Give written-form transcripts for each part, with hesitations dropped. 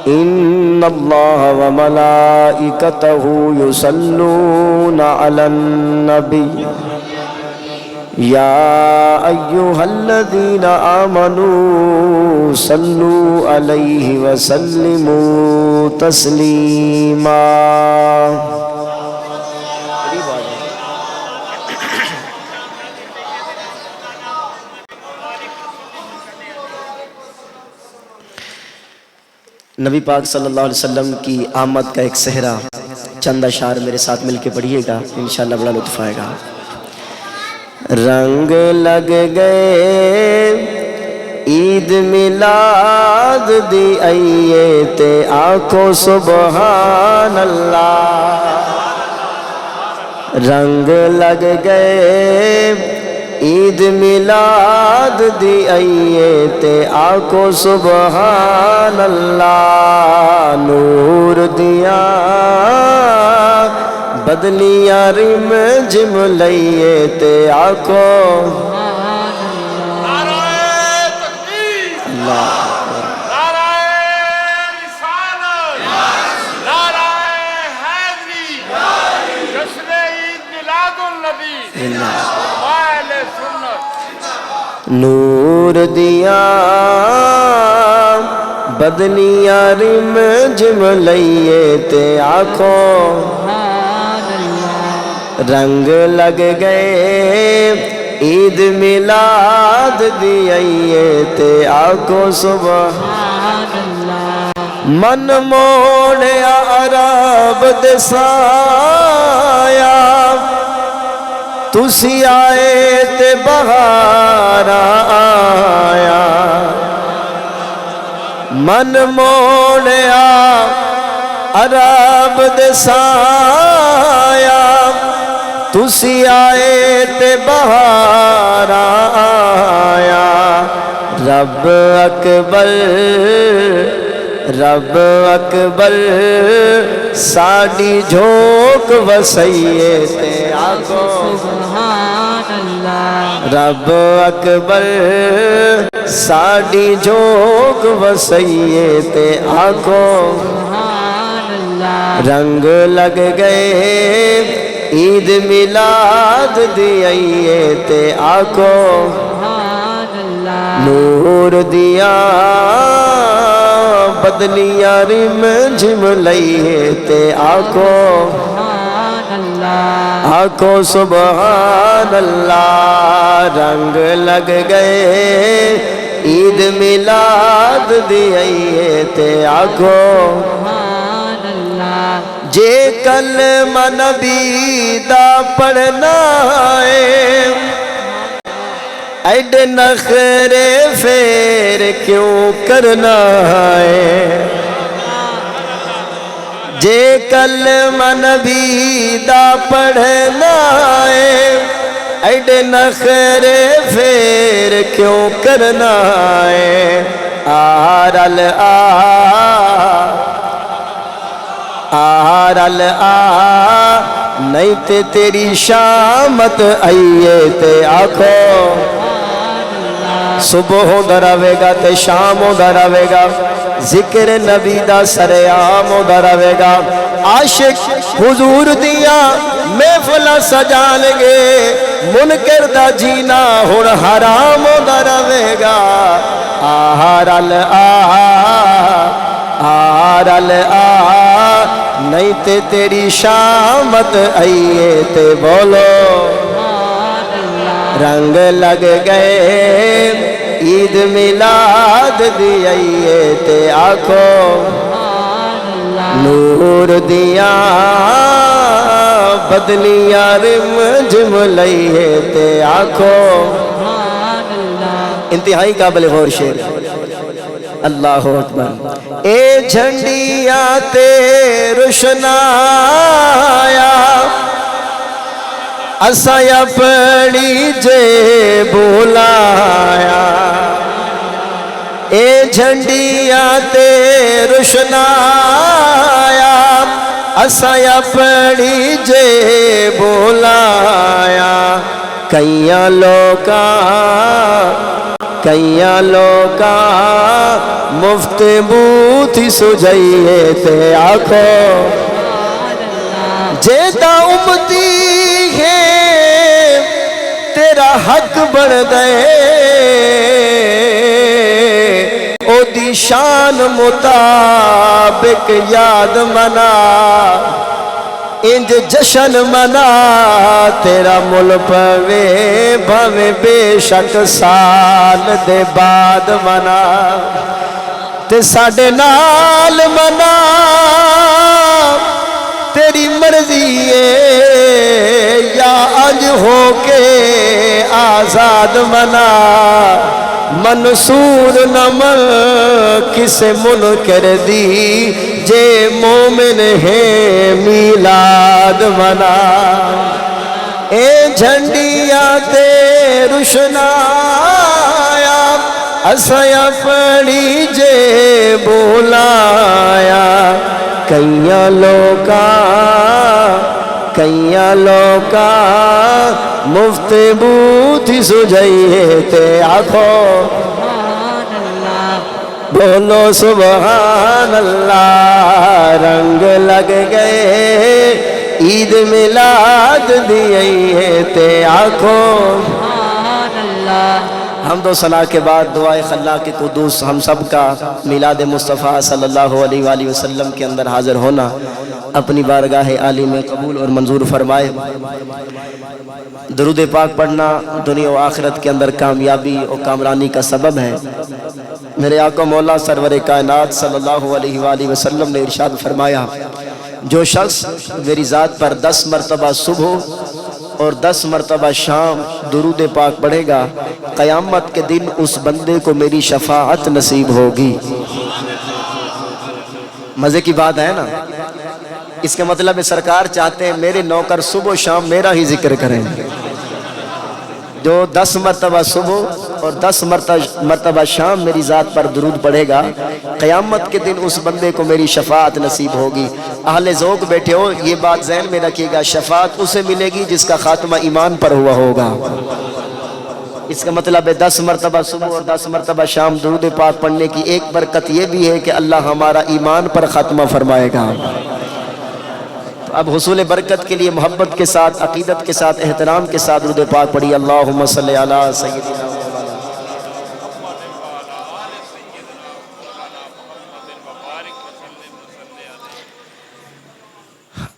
إن الله وملائكته يصلون على النبي يا أيها الذين آمنوا صلوا عليه وسلموا تسليما. نبی پاک صلی اللہ علیہ وسلم کی آمد کا ایک صحرا چند اشعار میرے ساتھ مل کے پڑھیے گا، انشاءاللہ بڑا لطف آئے گا. رنگ لگ گئے عید میلاد دی آئیے تے آنکھوں سبحان اللہ. رنگ لگ گئے عید میلاد دی آئیے تے آنکھوں سبحان اللہ. نور دیا بدلیاں رم جم لئیے تے آنکھوں نعرہ تکبیر، اللہ. نعرہ رسالت، نعرہ حیدری، جشن عید میلاد النبی، اہل سنت. نور دیا بدلیاں رم جم لئیے تے آنکھوں رنگ لگ گئے عید میلاد دی آئیے تے آنکھوں سبحان اللہ. من موڑیا عرب دسایا تسی آئے تے بہار آیا. من موڑیا عرب دسایا تسی آئے تے بہار آیا. رب اکبر رب اکبر ساڈی جھوک وسائیے تے آنکھوں سبحان اللہ. رب اکبر ساڈی جھوک وسائیے تے آنکھوں سبحان اللہ. رنگ لگ گئے عید میلاد دی آئیے تے آنکھوں سبحان اللہ. نور دیا بدلیاں رم جم لئیے تے آنکھوں سبحان اللہ. آنکھوں سبحان اللہ. رنگ لگ گئے عید میلاد دی آئیے تے آنکھوں سبحان اللہ. جے کلمہ نبی دا پڑھنا ہے ایڈ نخرے پھر کیوں کرنا ہے. جے کلمہ نبی دا پڑھنا ہے ایڈ نخرے پھر کیوں کرنا ہے. آرل آرل نہیں تے تیری شامت آئیے تے آنکھوں صبح ہوندا رہے گا تے شام ہوندا رہے گا. ذکر نبی دا سرعام ہوندا رہے گا. عاشق حضور دیا محفلاں سجان گے. منکر دا جینا ہن حرام ہوندا رہے گا. آرل آرل نہیں تے تیری شامت آئیے تے بولو. رنگ لگ گئے عید میلاد دی آئیے تے آنکھوں نور دیا بدلیاں رم جم لئیے تے آنکھوں. انتہائی قابل غور شعر. اللہ اکبر. اے جھنڈیاں تے روشنایا اساں اپنی جے بولایا. اے جھنڈیاں تے روشنایا اساں اپنی جے بولایا. کئیاں لوکاں کئیاں لوکا مفت بوتھی سجائیے تے آکھو جیتا امتی ہے تیرا حق بڑھ گئے او دی شان مطابق یاد منا انج جشن منا تیرا مل پوے بھوے بے شک سال دے بعد منا تے ساڈے نال منا تیری مرضی ہے یا انج ہو کے آزاد منا منصور نمل کسے منکر دی جے مومن ہے میلاد منا اے جھنڈیاں تے روشنایا اسیا پڑی جے بولایا کئیاں لوکا مفت بوتھی سجائیے تے آکھو بولو سبحان اللہ رنگ لگ گئے عید میلاد دیئے تے آکھو حمد و ثنا کے بعد دعائے خلا کے قدوس ہم سب کا میلاد مصطفیٰ صلی اللہ علیہ وآلہ وسلم کے اندر حاضر ہونا اپنی بارگاہ عالی میں قبول اور منظور فرمائے۔ درود پاک پڑھنا دنیا و آخرت کے اندر کامیابی اور کامرانی کا سبب ہے۔ میرے آقا مولا سرور کائنات صلی اللہ علیہ وآلہ وسلم نے ارشاد فرمایا جو شخص میری ذات پر 10 مرتبہ صبح اور 10 مرتبہ شام درود پاک پڑھے گا قیامت کے دن اس بندے کو میری شفاعت نصیب ہوگی۔ مزے کی بات ہے نا، اس کے مطلب ہے سرکار چاہتے ہیں میرے نوکر صبح و شام میرا ہی ذکر کریں۔ جو 10 مرتبہ صبح اور 10 مرتبہ شام میری ذات پر درود پڑھے گا قیامت کے دن اس بندے کو میری شفاعت نصیب ہوگی۔ اہل ذوق بیٹھے ہو یہ بات ذہن میں رکھیے گا، شفاعت اسے ملے گی جس کا خاتمہ ایمان پر ہوا ہوگا۔ اس کا مطلب ہے 10 مرتبہ صبح اور 10 مرتبہ شام درود پاک پڑھنے کی ایک برکت یہ بھی ہے کہ اللہ ہمارا ایمان پر خاتمہ فرمائے گا۔ اب حصول برکت کے لیے محبت کے ساتھ، عقیدت کے ساتھ، احترام کے ساتھ درود پاک پڑھی۔ اللہم صلی علی سیدنا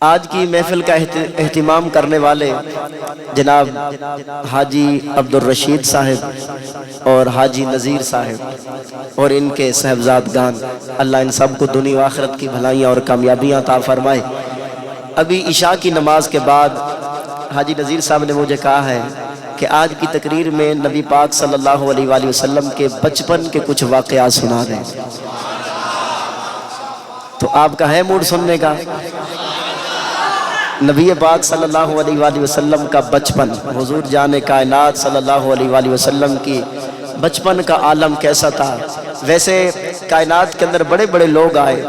آج کی محفل کا اہتمام کرنے والے جناب حاجی عبدالرشید صاحب اور حاجی نذیر صاحب اور ان کے صاحبزادگان، اللہ ان سب کو دنیا و آخرت کی بھلائیاں اور کامیابیاں عطا فرمائے۔ ابھی عشاء کی نماز کے بعد حاجی نذیر صاحب نے مجھے کہا ہے کہ آج کی تقریر میں نبی پاک صلی اللہ علیہ وآلہ وسلم کے بچپن کے کچھ واقعات سنا دیں۔ تو آپ کا ہے موڈ سننے کا؟ نبی پاک صلی اللہ علیہ وآلہ وسلم کا بچپن، حضور جان کائنات صلی اللہ علیہ وآلہ وسلم کی بچپن کا عالم کیسا تھا؟ ویسے کائنات کے اندر بڑے بڑے لوگ آئے،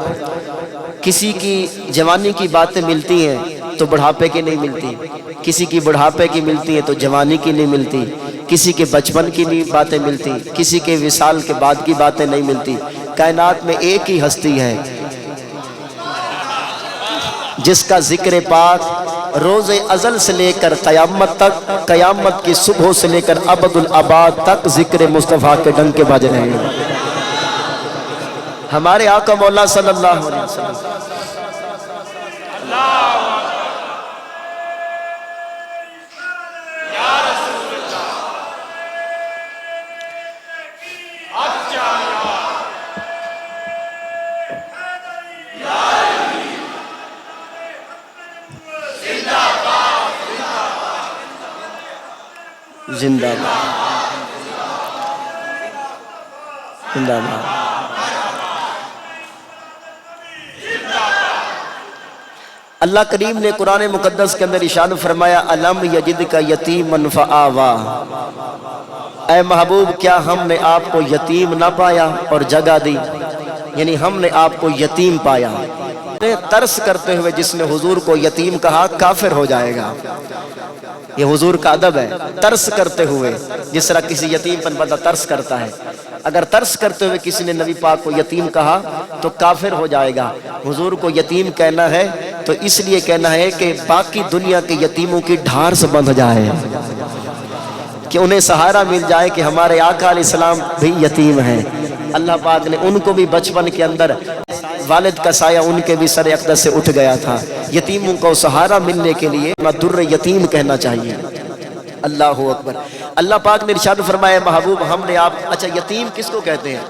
کسی کی جوانی کی باتیں ملتی ہیں تو بڑھاپے کی نہیں ملتی، کسی کی بڑھاپے کی ملتی ہیں تو جوانی کی نہیں ملتی، کسی کے بچپن کی نہیں باتیں ملتی، کسی کے وصال کے بعد کی باتیں نہیں ملتی۔ کائنات میں ایک ہی ہستی ہے جس کا ذکر پاک روز ازل سے لے کر قیامت تک، قیامت کی صبح سے لے کر ابد الآباد تک ذکر مصطفیٰ کے ڈنک کے بج رہے ہیں۔ ہمارے آقا مولا صلی اللہ علیہ وسلم زندہ باد، زندہ باد۔ اللہ کریم نے قرآن مقدس کے اندر ارشاد فرمایا الم یجدک یتیما فآوا، اے محبوب کیا ہم نے آپ کو یتیم نہ پایا اور جگہ دی، یعنی ہم نے آپ کو یتیم پایا۔ ترس کرتے ہوئے جس نے حضور کو یتیم کہا کافر ہو جائے گا. یہ حضور کا ادب ہے. ترس کرتے ہوئے، جس طرح کسی یتیم پر بندہ ترس کرتا ہے، اگر ترس کرتے ہوئے کسی نے نبی پاک کو یتیم کہا تو کافر ہو جائے گا. حضور کو یتیم کہنا ہے تو اس لیے کہنا ہے کہ باقی دنیا کے یتیموں کی ڈھار سے بندھ جائے، کہ انہیں سہارا مل جائے کہ ہمارے آقا علیہ السلام بھی یتیم ہیں. اللہ پاک نے ان کو بھی بچپن کے اندر والد کا سایہ ان کے بھی سر اقدس سے اٹھ گیا تھا. یتیموں کو سہارا ملنے کے لیے در یتیم کہنا چاہیے. اللہ اکبر. اللہ پاک نے ارشاد فرمایا محبوب ہم نے آپ، اچھا یتیم کس کو کہتے ہیں؟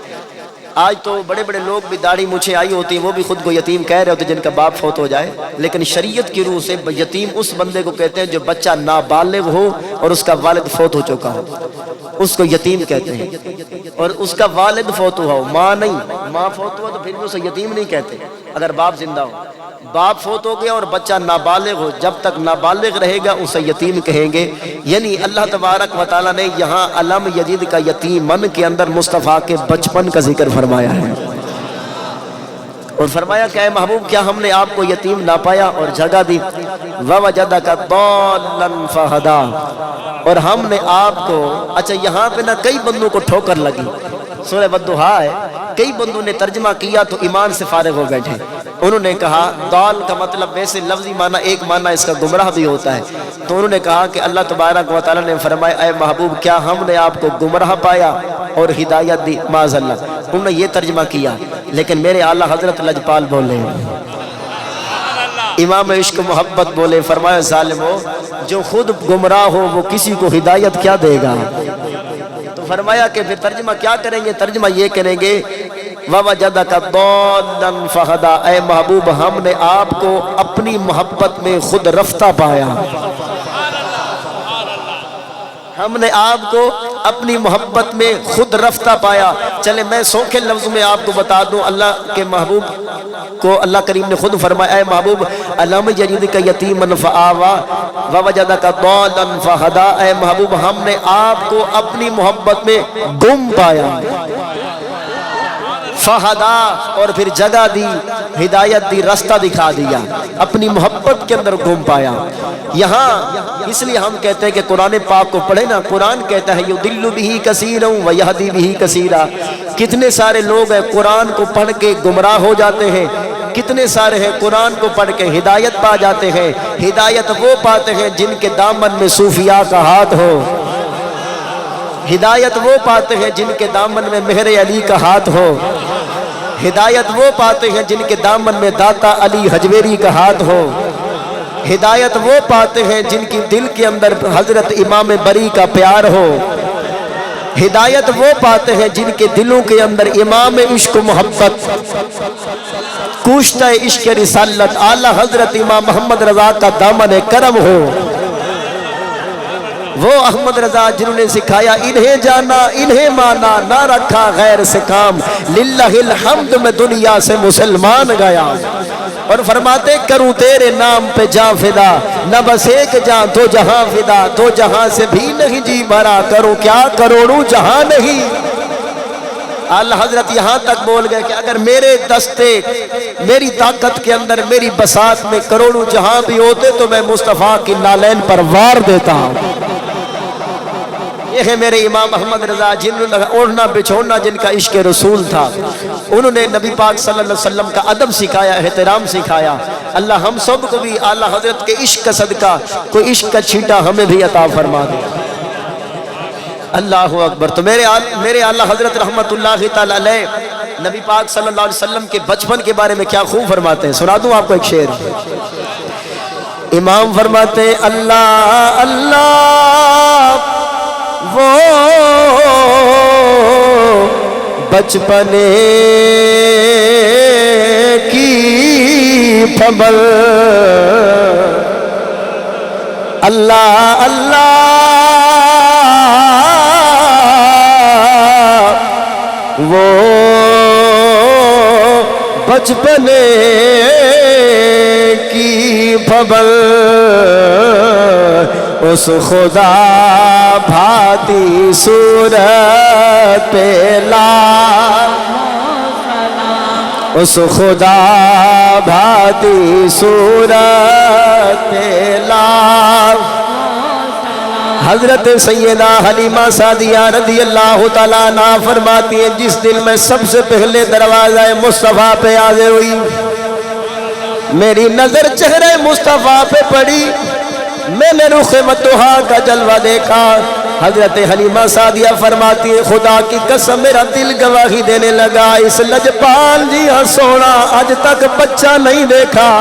آج تو بڑے بڑے لوگ بھی داڑھی مونچھیں آئی ہوتی ہیں، وہ بھی خود کو یتیم کہہ رہے ہوتے جن کا باپ فوت ہو جائے، لیکن شریعت کی روح سے یتیم اس بندے کو کہتے ہیں جو بچہ نابالغ ہو اور اس کا والد فوت ہو چکا ہو، اس کو یتیم کہتے ہیں. اور اس کا والد فوت ہوا ہو، ماں نہیں، ماں فوت ہوا تو پھر بھی اسے یتیم نہیں کہتے. اگر باپ زندہ ہو، باپ فوت ہو گیا اور بچہ نابالغ ہو، جب تک نابالغ رہے گا اسے یتیم کہیں گے. یعنی اللہ تبارک و تعالیٰ نے یہاں علم یجید کا یتیمن کے اندر مصطفیٰ کے بچپن کا ذکر فرمایا ہے، اور فرمایا کہ اے محبوب کیا ہم نے آپ کو یتیم نہ پایا اور جگہ دی. وَوَجَدَكَ ضَالًّا فَهَدَىٰ. اور ہم نے آپ کو، اچھا یہاں پہ نہ کئی بندوں کو ٹھوکر لگی، سورہ والضحیٰ ہے، کئی بندوں نے ترجمہ کیا تو ایمان سے فارغ ہو بیٹھے. انہوں نے کہا ضال کا مطلب ویسے لفظی معنی ایک معنی اس کا گمراہ بھی ہوتا ہے، تو انہوں نے کہا کہ اللہ تبارک و تعالیٰ نے فرمایا اے محبوب کیا ہم نے آپ کو گمراہ پایا اور ہدایت دی؟ معاذ اللہ. انہوں نے یہ ترجمہ کیا، لیکن میرے اعلیٰ حضرت لجپال بولے، امام عشق محبت بولے، فرمایا ظالمو جو خود گمراہ ہو وہ کسی کو ہدایت کیا دے گا؟ تو فرمایا کہ پھر ترجمہ کیا کریں گے؟ ترجمہ یہ کریں گے وَوَجَدَكَ ضَالًّا فَهَدَىٰ. اے محبوب ہم نے آپ کو اپنی محبت میں خود رفتہ پایا، ہم نے آپ کو اپنی محبت میں خود رفتہ پایا. چلے میں سوکھے لفظ میں آپ کو بتا دوں، اللہ کے محبوب کو اللہ کریم نے خود فرمایا اے محبوب علم یجدک یتیما فآویٰ ووجدک ضالا فہدیٰ. اے محبوب ہم نے آپ کو اپنی محبت میں گم پایا، فہدا اور پھر جگہ دی، ہدایت دی، راستہ دکھا دیا، اپنی محبت کے اندر گم پایا. یہاں اس لیے ہم کہتے ہیں کہ قرآن پاک کو پڑھے نا. قرآن کہتا ہے یضل بہ کثیرا ویہدی بہ کثیرا. کتنے سارے لوگ ہیں قرآن کو پڑھ کے گمراہ ہو جاتے ہیں، کتنے سارے ہیں قرآن کو پڑھ کے ہدایت پا جاتے ہیں. ہدایت وہ پاتے ہیں جن کے دامن میں صوفیاء کا ہاتھ ہو، ہدایت وہ پاتے ہیں جن کے دامن میں مہر علی کا ہاتھ ہو، ہدایت وہ پاتے ہیں جن کے دامن میں داتا علی حجویری کا ہاتھ ہو، ہدایت وہ پاتے ہیں جن کی دل کے اندر حضرت امام بری کا پیار ہو، ہدایت وہ پاتے ہیں جن کے دلوں کے اندر امام عشق محبت، کوشتہ عشق رسالت اعلیٰ حضرت امام محمد رضا کا دامن کرم ہو. وہ احمد رضا جنہوں نے سکھایا انہیں جانا انہیں مانا، نہ رکھا غیر سے کام، للہ الحمد میں دنیا سے مسلمان گیا. اور فرماتے کروں تیرے نام پہ جاں فدا، نہ بس ایک جاں دو جہاں فدا، دو جہاں سے بھی نہیں جی بھرا، کروں کیا کروڑوں جہاں نہیں. اللہ حضرت یہاں تک بول گئے کہ اگر میرے دستے میری طاقت کے اندر میری بساط میں کروڑوں جہاں بھی ہوتے تو میں مصطفیٰ کی نالین پر وار دیتا ہوں. یہ ہے میرے امام احمد رضا جنہوں نے اوڑھنا بچھوڑنا جن کا عشق رسول تھا. انہوں نے نبی پاک صلی اللہ علیہ وسلم کا ادب سکھایا، احترام سکھایا. اللہ ہم سب کو بھی اعلیٰ حضرت کے عشق کا صدقہ کوئی عشق کا چھینٹا ہمیں بھی عطا فرما دے. اللہ اکبر. تو میرے اعلیٰ حضرت رحمت اللہ تعالی علیہ نبی پاک صلی اللہ علیہ وسلم کے بچپن کے بارے میں کیا خوب فرماتے ہیں. سنا دوں آپ کو ایک شعر. امام فرماتے ہیں اللہ اللہ وہ بچپنے کی پھبل، اللہ اللہ وہ بچپنے کی پھبل، اس خدا بھاتی صورت پہ لا اس خدا بھاتی صورت لا۔ حضرت سیدہ حلیمہ سعدیہ رضی اللہ تعالیٰ عنہ فرماتی ہیں جس دن میں سب سے پہلے دروازہ مصطفیٰ پہ حاضر ہوئی، میری نظر چہرے مصطفیٰ پہ پڑی، میں نے رخ متحا کا جلوہ دیکھا۔ حضرت حلیمہ سعدیہ فرماتی ہے خدا کی قسم میرا دل گواہی دینے لگا اس لجپال جی ہاں سونا آج تک بچہ نہیں دیکھا۔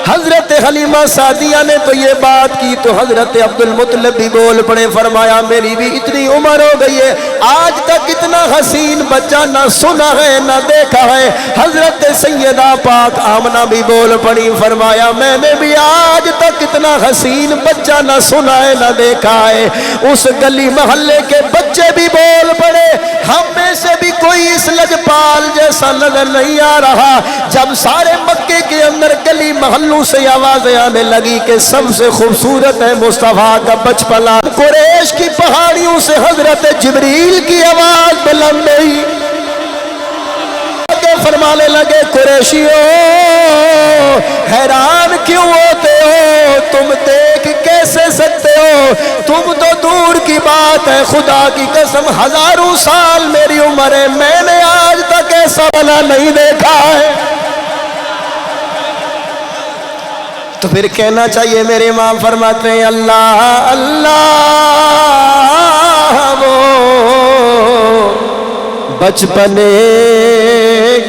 حضرت حلیمہ سعدیہ نے تو یہ بات کی تو حضرت عبد المطلب بھی بول پڑے، فرمایا میری بھی اتنی عمر ہو گئی ہے آج تک اتنا حسین بچہ نہ سنا ہے نہ دیکھا ہے۔ حضرت سیدہ پاک آمنہ بھی بول پڑی، فرمایا میں نے بھی آج تک اتنا حسین بچہ نہ سنا ہے نہ دیکھا ہے۔ اس گلی محلے کے بچے بھی بول پڑے ہم میں سے بھی کوئی اس لجپال جیسا نظر نہیں آ رہا۔ جب سارے مکے کے اندر گلی محلوں سے آوازیں آنے لگی کہ سب سے خوبصورت ہے مصطفیٰ کا بچپنا، قریش کی پہاڑیوں سے حضرت جبریل کی آواز بلند ہوئی، فرمانے لگے قریشیوں حیران کیوں ہوتے ہو، تم دیکھ کیسے سکتے ہو، تم تو دور کی بات ہے، خدا کی قسم ہزاروں سال میری عمر ہے میں نے آج تک ایسا بنا نہیں دیکھا ہے۔ تو پھر کہنا چاہیے میرے امام فرماتے ہیں اللہ اللہ وہ بچپنے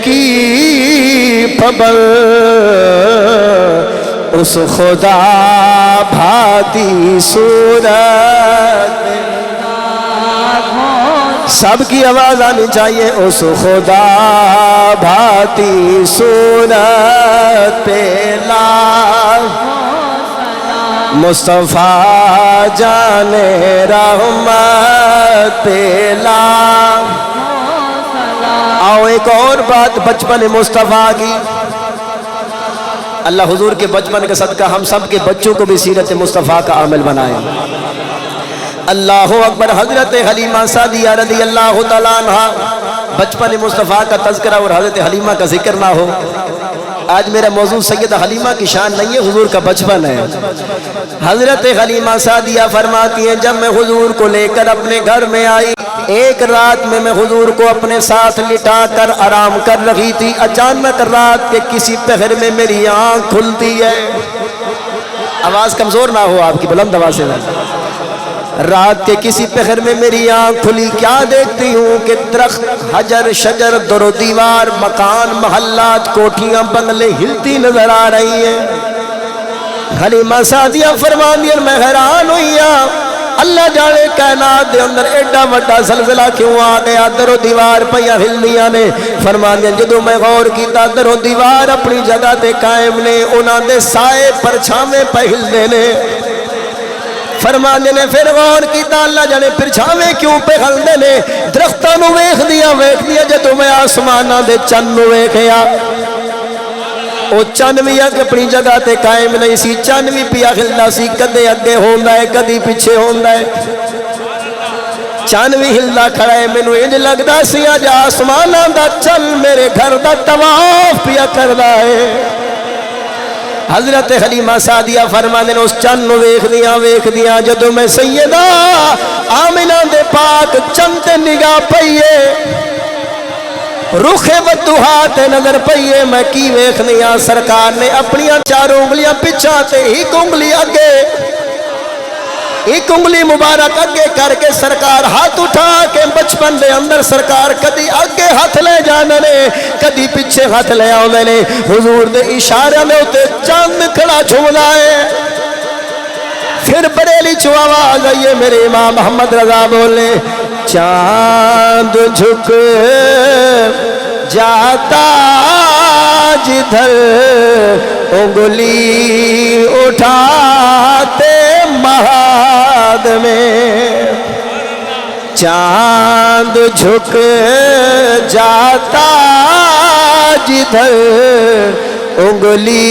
کی پبل اس خدا بھاتی صورت، سب کی آواز آنی چاہیے اس خدا بھاتی صورت پہ لاکھ مصطفیٰ جان رحمت پہ لاکھ۔ آؤ ایک اور بات بچپن مصطفیٰ کی، اللہ حضور کے بچپن کا صدقہ ہم سب کے بچوں کو بھی سیرت مصطفیٰ کا عامل بنائے۔ اللہ اکبر۔ حضرت حلیمہ سعدیہ رضی اللہ تعالیٰ عنہ، بچپن مصطفیٰ کا تذکرہ اور حضرت حلیمہ کا ذکر نہ ہو۔ آج میرا موضوع سیدہ حلیمہ کی شان نہیں ہے، حضور کا بچپن ہے۔ حضرت حلیمہ سعدیہ فرماتی ہیں جب میں حضور کو لے کر اپنے گھر میں آئی، ایک رات میں حضور کو اپنے ساتھ لٹا کر آرام کر رہی تھی، اچانک رات کے کسی پہر میں میری آنکھ کھلتی ہے۔ آواز کمزور نہ ہو آپ کی، بلند آواز سے۔ رات کے کسی پہر میں میری آنکھ کھلی، کیا دیکھتی ہوں کہ درخت، حجر، شجر، در و دیوار، مکان، محلات، کوٹھیاں، بنگلے ہلتی نظر آ رہی ہیں۔ حلیمہ سعدیہ فرماندی میں حیران ہوئی ہوں، اللہ جانے کائنات دے اندر ایڈا وڈا زلزلہ کیوں آ گیا، در و دیوار پہ ہلدیاں نے۔ فرماندی جدوں میں غور کیتا در و دیوار اپنی جگہ تے قائم نے، انہاں دے سائے پرچھاویں پہ ہلدے نے۔ فرماندے نے پھر غور کیتا اللہ جانے پرچھاویں کیوں پہ ہلدے نے، درختاں نو ویکھ دیا جدوں میں آسماناں دے چن نو ویکھیا، او چند بھی اپنی جگہ تے قائم نہیں سی، چند بھی پیا ہلدا سی، کدے اگے ہوندا ہے کدی پیچھے ہوندا ہے، چند بھی ہلدا کھڑا ہے۔ مینوں انج لگدا سی اج آسماناں دا چن میرے گھر دا طواف پیا کردا ہے۔ حضرت حلیمہ سعدیہ فرماندے نے اس چن نو ویکھ دیاں جدوں میں سیدہ آمنہ دے پاک چن تے نگاہ پئیے، رخ وضحا تے نظر پئیے، میں کی ویکھنی آ سرکار نے اپنی چاروں انگلیاں پچھا تے ایک انگلی اگے، ایک انگلی مبارک اگے کر کے سرکار ہاتھ اٹھا کے بچپن دے اندر سرکار کدی اگے ہاتھ لے جانے نے کدی پیچھے ہاتھ لے آنے نے، حضور دے اشارے میں اتے چاند کھڑا جھومدا ہے۔ پھر بریلی چو آواز آئیے میرے امام محمد رضا بولے، چاند جھک جاتا جدھر انگلی اٹھاتے مہاد میں، چاند جھک جاتا جدھر انگلی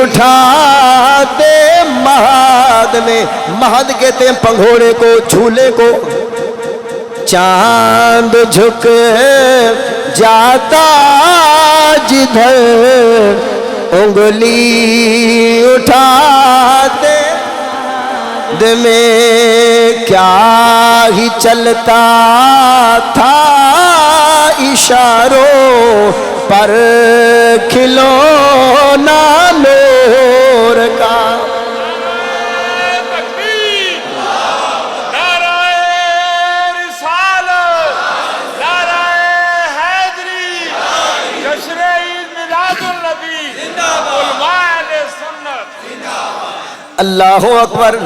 اٹھاتے مہاد میں، مہد کہتے ہیں پنگھوڑے کو، جھولے کو۔ چاند جھک جاتا جدھر انگلی اٹھاتے دل میں کیا ہی چلتا تھا اشاروں پر کھلونا نور کا اللہ اکبر.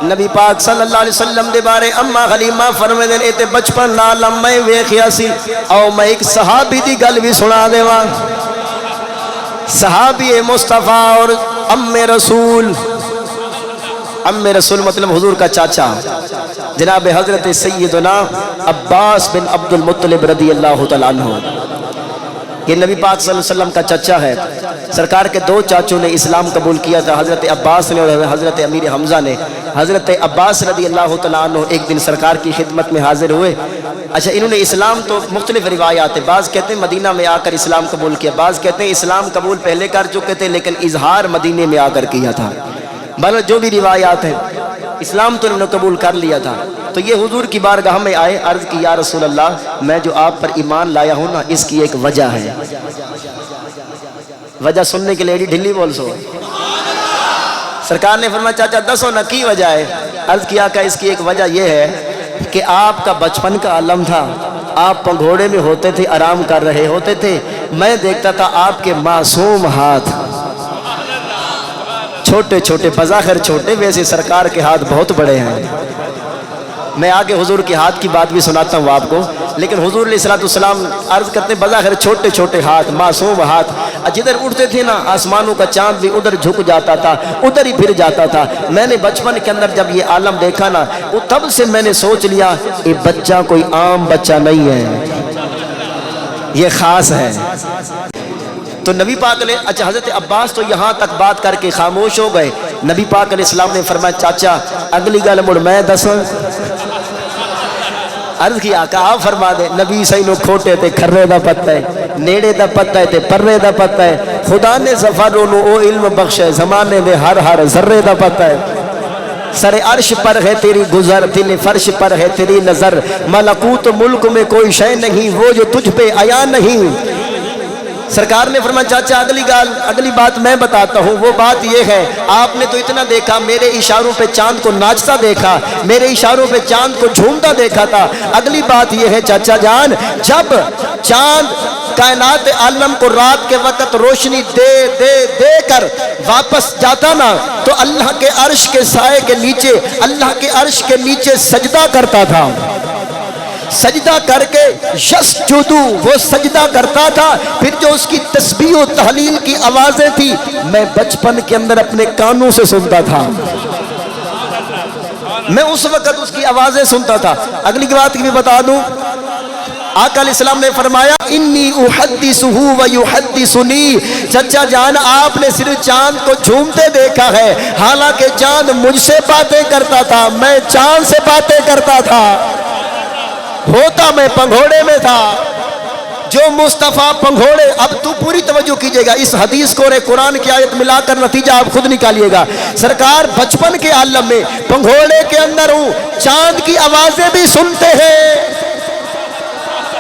نبی پاک صلی اللہ علیہ وسلم دے بارے اما حلیمہ فرمائے اے تے بچپن نال میں ویکھیا سی. او میں ایک صحابی دی گل بھی سنا دیواں. صحابی مصطفیٰ اور ام رسول مطلب حضور کا چاچا جناب حضرت سیدنا عباس بن عبد المطلب رضی اللہ تعالیٰ عنہ. یہ نبی پاک صلی اللہ علیہ وسلم کا چچا ہے. سرکار کے دو چاچوں نے اسلام قبول کیا تھا, حضرت عباس نے اور حضرت امیر حمزہ نے. حضرت عباس رضی اللہ تعالیٰ عنہ ایک دن سرکار کی خدمت میں حاضر ہوئے. اچھا انہوں نے اسلام تو مختلف روایات ہیں, بعض کہتے ہیں مدینہ میں آ کر اسلام قبول کیا, بعض کہتے ہیں اسلام قبول پہلے کر چکے تھے لیکن اظہار مدینے میں آ کر کیا تھا. بہرحال جو بھی روایات ہیں اسلام تو انہوں نے قبول کر لیا تھا. تو یہ حضور کی بارگاہ میں آئے, عرض کی یا رسول اللہ میں جو آپ پر ایمان لایا ہوں نا اس کی ایک وجہ ہے. وجہ سننے کے لیے ڈھلی بول سو. سرکار نے فرمایا چاچا دسو نا کی وجہ ہے. عرض کیا کہ اس کی ایک وجہ یہ ہے کہ آپ کا بچپن کا عالم تھا, آپ پنگھوڑے میں ہوتے تھے, آرام کر رہے ہوتے تھے, میں دیکھتا تھا آپ کے معصوم ہاتھ چھوٹے چھوٹے, بظاہر چھوٹے ویسے سرکار کے ہاتھ بہت بڑے ہیں. میں آگے حضور کے ہاتھ کی بات بھی سناتا ہوں آپ کو, لیکن حضور علیہ السلام عرض کرتے ہیں بظاہر چھوٹے چھوٹے ہاتھ, معصوم ہاتھ, جدھر اٹھتے تھے نا آسمانوں کا چاند بھی ادھر جھک جاتا تھا, ادھر ہی پھر جاتا تھا. میں نے بچپن کے اندر جب یہ عالم دیکھا نا تب سے میں نے سوچ لیا یہ بچہ کوئی عام بچہ نہیں ہے, یہ خاص ہے. تو نبی پاک علیہ اچھا حضرت عباس تو یہاں تک بات کر کے خاموش ہو گئے. نبی پاک علیہ السلام نے فرمایا چاچا اگلی گل مڑ میں دساں. عرض کیا کہ آپ فرما دے. نبی صحیح نو کھوٹے تے کھرے دا پتہ ہے, نیڑے دا پتہ ہے تے پرے دا پتہ ہے. خدا نے ظفر نو او علم بخشے, زمانے میں ہر ذرے دا پتہ ہے. سر عرش پر ہے تیری گزر, دل فرش پر ہے تیری نظر, ملکوت ملک میں کوئی شے نہیں وہ جو تجھ پہ آیا نہیں. سرکار نے فرمایا چاچا اگلی بات میں بتاتا ہوں. وہ بات یہ ہے آپ نے تو اتنا دیکھا, میرے اشاروں پہ چاند کو ناچتا دیکھا, میرے اشاروں پہ چاند کو جھومتا دیکھا تھا. اگلی بات یہ ہے چاچا جان, جب چاند کائنات عالم کو رات کے وقت روشنی دے کر واپس جاتا نا تو اللہ کے عرش کے سائے کے نیچے, اللہ کے عرش کے نیچے سجدہ کرتا تھا. سجدہ کر کے یسجدو وہ سجدہ کرتا تھا. پھر جو اس کی تسبیح و تحلیل کی آوازیں تھی میں بچپن کے اندر اپنے کانوں سے سنتا تھا, میں اس وقت اس کی آوازیں سنتا تھا. اگلی بات کی بھی بتا دوں, آقا علیہ السلام نے فرمایا انی احدثہ و یحدثنی. چچا جان آپ نے صرف چاند کو جھومتے دیکھا ہے, حالانکہ چاند مجھ سے باتیں کرتا تھا, میں چاند سے باتیں کرتا تھا. ہوتا میں پنگھوڑے میں تھا. جو مصطفیٰ پنگھوڑے, اب تو پوری توجہ کیجئے گا اس حدیث کو اور قرآن کی آیت ملا کر نتیجہ آپ خود نکالیے گا. سرکار بچپن کے عالم میں پنگھوڑے کے اندر ہوں, چاند کی آوازیں بھی سنتے ہیں,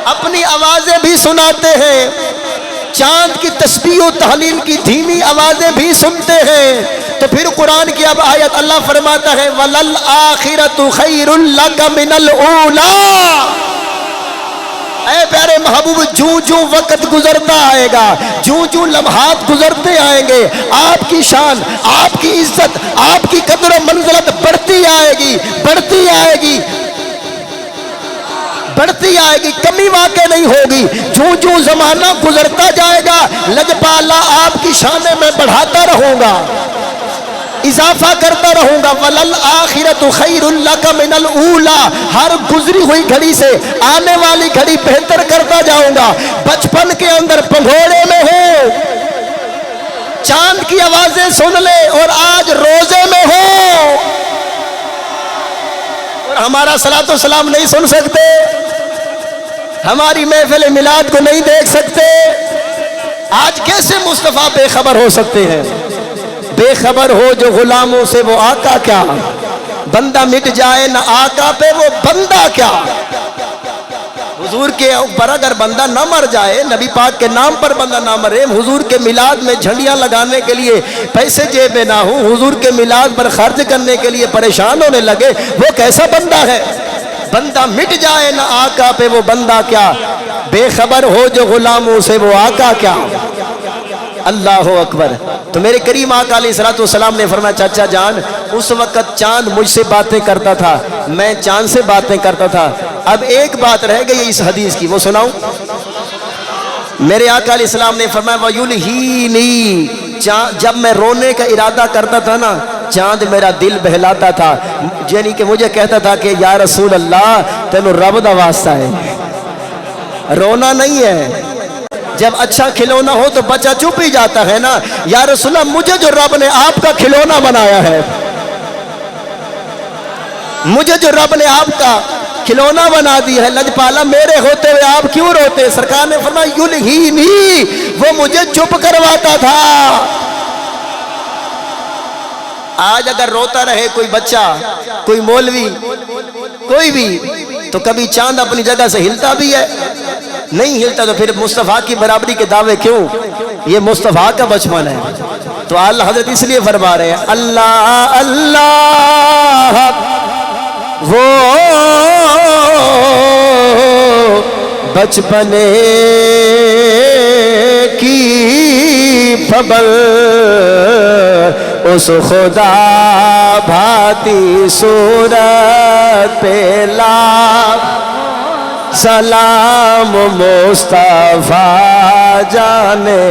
اپنی آوازیں بھی سناتے ہیں, چاند کی تسبیح و تحلیل کی دھیمی آوازیں بھی سنتے ہیں. تو پھر قرآن کی اب آیت اللہ فرماتا ہے وَلَلْآخِرَةُ خَيْرٌ لَكَ مِنَ الْأُولَىٰ. اے پیارے محبوب, جوں وقت گزرتا آئے گا, جوں لمحات گزرتے آئیں گے, آپ کی شان, آپ کی عزت, آپ کی قدر و منزلت بڑھتی آئے گی, بڑھتی آئے گی, بڑھتی آئے گی, کمی واقع نہیں ہوگی. جوں زمانہ گزرتا جائے گا لجپالا آپ کی شان میں بڑھاتا رہوں گا, اضافہ کرتا رہوں گا. وَلَلْآخِرَةُ خَيْرٌ لَكَ مِنَ الْأُولَىٰ. ہر گزری ہوئی گھڑی سے آنے والی گھڑی بہتر کرتا جاؤں گا. بچپن کے اندر پنگھوڑے میں ہو, چاند کی آوازیں سن لے, اور آج روزے میں ہو اور ہمارا صلاۃ و سلام نہیں سن سکتے. ہماری محفل میلاد کو نہیں دیکھ سکتے؟ آج کیسے مصطفیٰ بے خبر ہو سکتے ہیں؟ بے خبر ہو جو غلاموں سے وہ آقا کیا، بندہ مٹ جائے نہ آقا پہ وہ بندہ کیا۔ حضور کے اوپر اگر بندہ نہ مر جائے، نبی پاک کے نام پر بندہ نہ مرے، حضور کے میلاد میں جھنڈیاں لگانے کے لیے پیسے جیب میں نہ ہوں، حضور کے میلاد پر خرچ کرنے کے لیے پریشان ہونے لگے، وہ کیسا بندہ ہے؟ بندہ مٹ جائے نہ آقا پہ وہ بندہ کیا، بے خبر ہو جو غلاموں سے وہ آقا کیا۔ اللہ اکبر۔ تو میرے کریم آقا علیہ الصلوۃ والسلام نے فرمایا چاچا جان، اس وقت چاند مجھ سے باتیں کرتا تھا، میں چاند سے باتیں کرتا تھا، اب ایک بات رہ گئی اس حدیث کی، وہ سناؤں؟ میرے آقا علیہ السلام نے فرمایا وَيُلْهِينِي، جب میں رونے کا ارادہ کرتا تھا نا، چاند میرا دل بہلاتا تھا، یعنی کہ مجھے کہتا تھا کہ یا رسول اللہ تینوں رب دا واسطہ ہے، رونا نہیں ہے۔ جب اچھا کھلونا ہو تو بچہ چپ ہی جاتا ہے نا، یا رسول اللہ مجھے جو رب نے آپ کا کھلونا بنایا ہے، مجھے جو رب نے آپ کا کھلونا بنا دی ہے، لجپالا میرے ہوتے ہوئے آپ کیوں روتے؟ سرکار نے فرمایا یلہینی، وہ مجھے چپ کرواتا تھا۔ آج اگر روتا رہے کوئی بچہ، کوئی مولوی، کوئی بھی، تو کبھی چاند اپنی جگہ سے ہلتا بھی ہے؟ نہیں ہلتا، تو پھر مصطفیٰ کی برابری کے دعوے کیوں؟ یہ مصطفیٰ کا بچپن ہے۔ تو اللہ حضرت اس لیے فرما رہے ہیں اللہ اللہ، وہ بچپنے کی خبر اس خدا بھاتی صورت پہ لاکھ سلام مصطفیٰ جانے،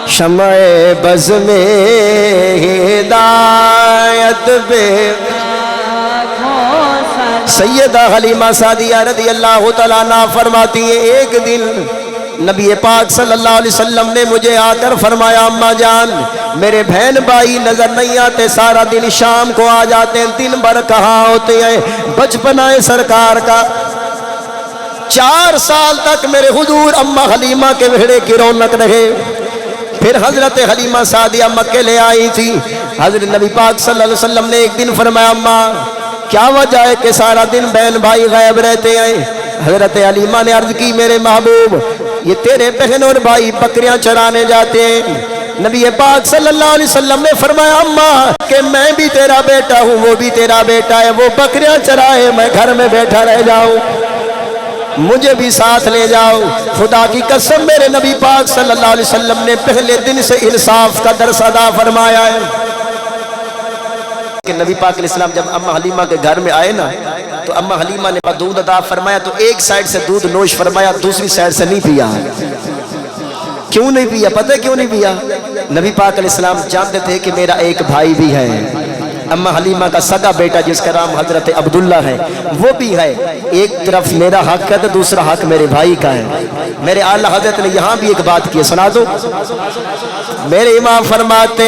شمع بز میں ہدایت پہ سیدہ حلیمہ سعدیہ رضی اللہ تعالیٰ عنہا فرماتی ہے ایک دن نبی پاک صلی اللہ علیہ وسلم نے مجھے آ کر فرمایا اماں جان میرے بہن بھائی نظر نہیں آتے، سارا دن شام کو آ جاتے ہیں، دن بھر کہاں ہوتے ہیں؟ بچپنا ہے سرکار کا۔ 4 سال تک میرے حضور اماں حلیمہ کے وہڑے کی رونق رہے۔ پھر حضرت حلیمہ سعدیہ مکے لے آئی تھی، حضرت نبی پاک صلی اللہ علیہ وسلم نے ایک دن فرمایا اماں کیا وجہ ہے کہ سارا دن بہن بھائی غائب رہتے ہیں؟ حضرت حلیمہ نے عرض کی میرے محبوب یہ تیرے بہن اور بھائی بکریاں چرانے جاتے ہیں۔ نبی پاک صلی اللہ علیہ وسلم نے فرمایا اماں کہ میں بھی تیرا بیٹا ہوں، وہ بھی تیرا بیٹا ہے، وہ بکریاں چرائے میں گھر میں بیٹھا رہ جاؤں، مجھے بھی ساتھ لے جاؤ۔ خدا کی قسم میرے نبی پاک صلی اللہ علیہ وسلم نے پہلے دن سے انصاف کا درس ادا فرمایا ہے کہ نبی پاک علیہ السلام جب اماں حلیمہ کے گھر میں آئے نا تو اماں حلیمہ نے دودھ ادا فرمایا تو ایک سائیڈ سے دودھ نوش فرمایا، دوسری سائیڈ سے نہیں پیا۔ کیوں نہیں پیا؟ پتہ ہے کیوں نہیں پیا؟ نبی پاک علیہ السلام جانتے تھے کہ میرا ایک بھائی بھی ہے، اماں حلیمہ کا سگا بیٹا جس کا نام حضرت عبداللہ ہے وہ بھی ہے، ایک طرف میرا حق ہے تو دوسرا حق میرے بھائی کا ہے۔ میرے اعلیٰ حضرت نے یہاں بھی ایک بات کی، سنا دو۔ میرے امام فرماتے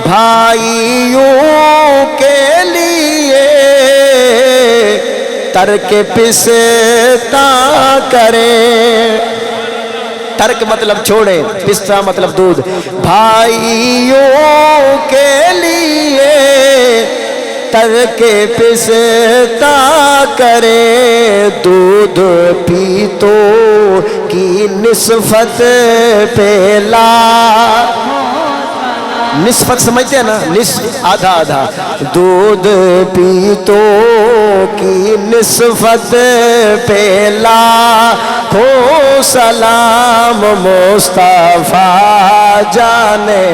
بھائیوں کے لیے ترک پستا کریں، ترک مطلب چھوڑیں، پستا مطلب دودھ، بھائیوں کے لیے ترک پستا کریں، دودھ پیتو کی نسبت پہلا، نسبت سمجھتے ہیں نا، نصف آدھا آدھا، دودھ پیتو کی نسبت پہلا ہو سلام مصطفیٰ جانے۔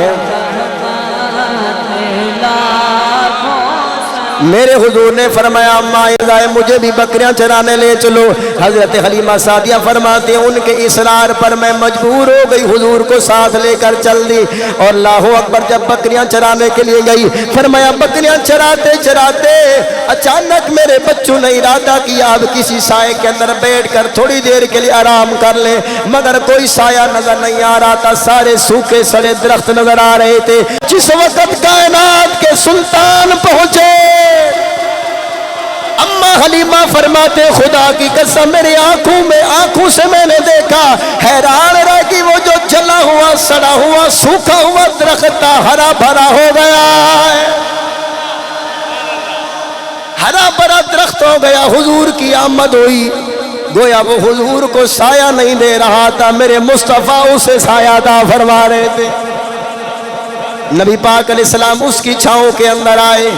میرے حضور نے فرمایا اماں ادائے مجھے بھی بکریاں چرانے لے چلو۔ حضرت حلیمہ سعدیہ فرماتے ہیں ان کے اصرار پر میں مجبور ہو گئی، حضور کو ساتھ لے کر چل دی اور اللہ اکبر جب بکریاں چرانے کے لیے گئی فرمایا بکریاں چراتے چراتے اچانک میرے بچوں نے ارادہ کیا اب کسی سائے کے اندر بیٹھ کر تھوڑی دیر کے لیے آرام کر لیں، مگر کوئی سایہ نظر نہیں آ رہا تھا، سارے سوکھے سڑے درخت نظر آ رہے تھے۔ جس وقت کائنات کے سلطان پہنچے اما حلیمہ فرماتے خدا کی قسم میری آنکھوں سے میں نے دیکھا، حیران رہ کہ وہ جو جلا ہوا سڑا ہوا سوکھا ہوا درخت تھا ہرا بھرا ہو گیا ہے، ہرا بھرا درخت ہو گیا۔ حضور کی آمد ہوئی، گویا وہ حضور کو سایہ نہیں دے رہا تھا، میرے مصطفیٰ اسے سایہ عطا فرما رہے تھے۔ نبی پاک علیہ السلام اس کی چھاؤں کے اندر آئے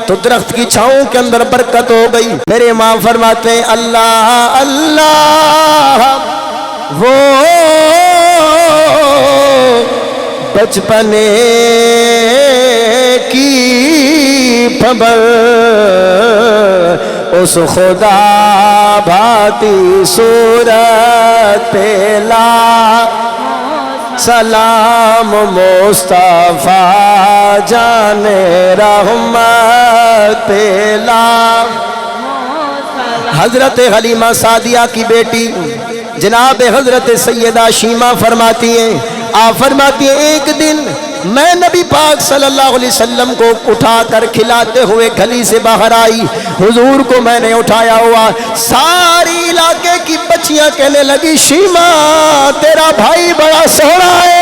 تو درخت کی چھاؤں کے اندر برکت ہو گئی۔ میرے امام فرماتے ہیں اللہ اللہ وہ بچپنے کی خبر اس خدا بھاتی صورت پہ لا سلام مصطفیٰ جان رحمت پہ لا۔ حضرت حلیمہ سعدیہ کی بیٹی جناب حضرت سیدہ شیمہ فرماتی ہیں، آپ فرماتی ہیں ایک دن میں نبی پاک صلی اللہ علیہ وسلم کو اٹھا کر کھلاتے ہوئے گلی سے باہر آئی، حضور کو میں نے اٹھایا ہوا، ساری علاقے کی بچیاں کہنے لگی شیمہ تیرا بھائی بڑا سونا ہے۔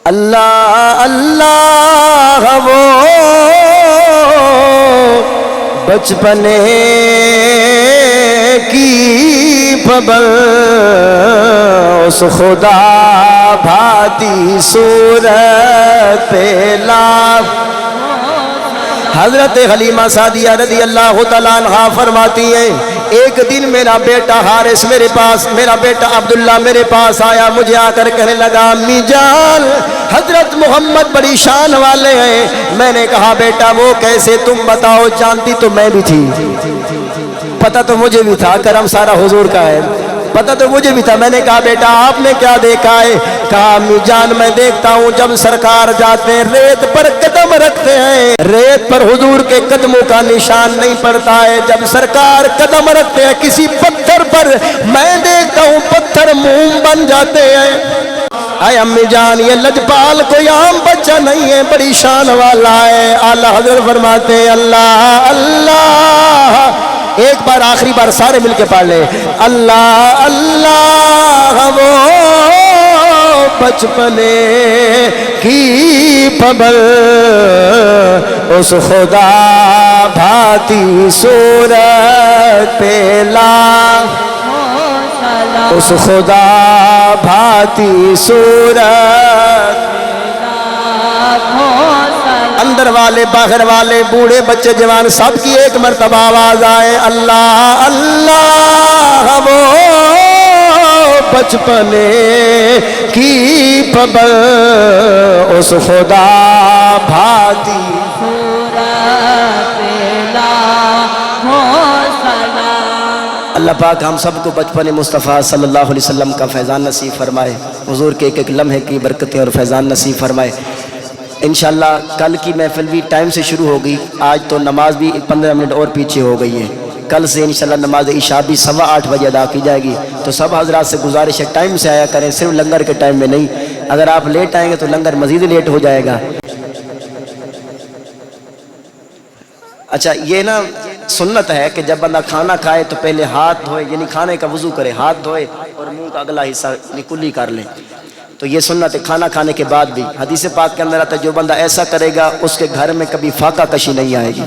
اللہ اللہ وہ بچپنے کی خبر اس خدا بھاتی صورت پہ لا۔ حضرت حلیمہ سعدیہ رضی اللہ تعالیٰ عنہا فرماتی ہیں ایک دن میرا بیٹا حارث میرے پاس، میرا بیٹا عبداللہ میرے پاس آیا، مجھے آ کر کہنے لگا امی جان حضرت محمد بڑی شان والے ہیں۔ میں نے کہا بیٹا وہ کیسے، تم بتاؤ، جانتی تو میں بھی تھی، پتہ تو مجھے بھی تھا، کرم سارا حضور کا ہے، پتہ تو مجھے بھی تھا۔ میں نے کہا بیٹا آپ نے کیا دیکھا ہے؟ کہا امی جان میں دیکھتا ہوں جب سرکار جاتے ہیں ریت پر قدم رکھتے ہیں، ریت پر حضور کے قدموں کا نشان نہیں پڑتا ہے، جب سرکار قدم رکھتے ہیں کسی پتھر پر میں دیکھتا ہوں پتھر موم بن جاتے ہیں۔ اے امی جان یہ لجپال کوئی عام بچہ نہیں ہے، بڑی شان والا ہے۔ اعلیٰ حضرت فرماتے ہیں اللہ اللہ، ایک بار آخری بار سارے مل کے پڑھ لے، اللہ اللہ وہ بچپنے کی خبر اس خدا بھاتی صورت پہ لا، اس خدا بھاتی صورت، اندر والے باہر والے بوڑھے بچے جوان سب کی ایک مرتبہ آواز آئے اللہ اللہ وہ بچپنے کی خبر اس خدا بھاتی صورت پہ لا۔ اللہ پاک ہم سب کو بچپن مصطفیٰ صلی اللہ علیہ وسلم کا فیضان نصیب فرمائے، حضور کے ایک ایک لمحے کی برکتیں اور فیضان نصیب فرمائے۔ انشاءاللہ کل کی محفل بھی ٹائم سے شروع ہوگی، آج تو نماز بھی 15 منٹ اور پیچھے ہو گئی ہے، کل سے انشاءاللہ نماز عشاء بھی 8:15 بجے ادا کی جائے گی۔ تو سب حضرات سے گزارش ہے ٹائم سے آیا کریں، صرف لنگر کے ٹائم میں نہیں، اگر آپ لیٹ آئیں گے تو لنگر مزید لیٹ ہو جائے گا۔ اچھا یہ نا سنت ہے کہ جب بندہ کھانا کھائے تو پہلے ہاتھ دھوئے، یعنی کھانے کا وضو کرے، ہاتھ دھوئے اور منہ کا اگلا حصہ کلی کر لیں، تو یہ سنت ہے کھانا کھانے کے بعد بھی۔ حدیث پاک کے اندر آتا ہے جو بندہ ایسا کرے گا اس کے گھر میں کبھی فاقہ کشی نہیں آئے گی۔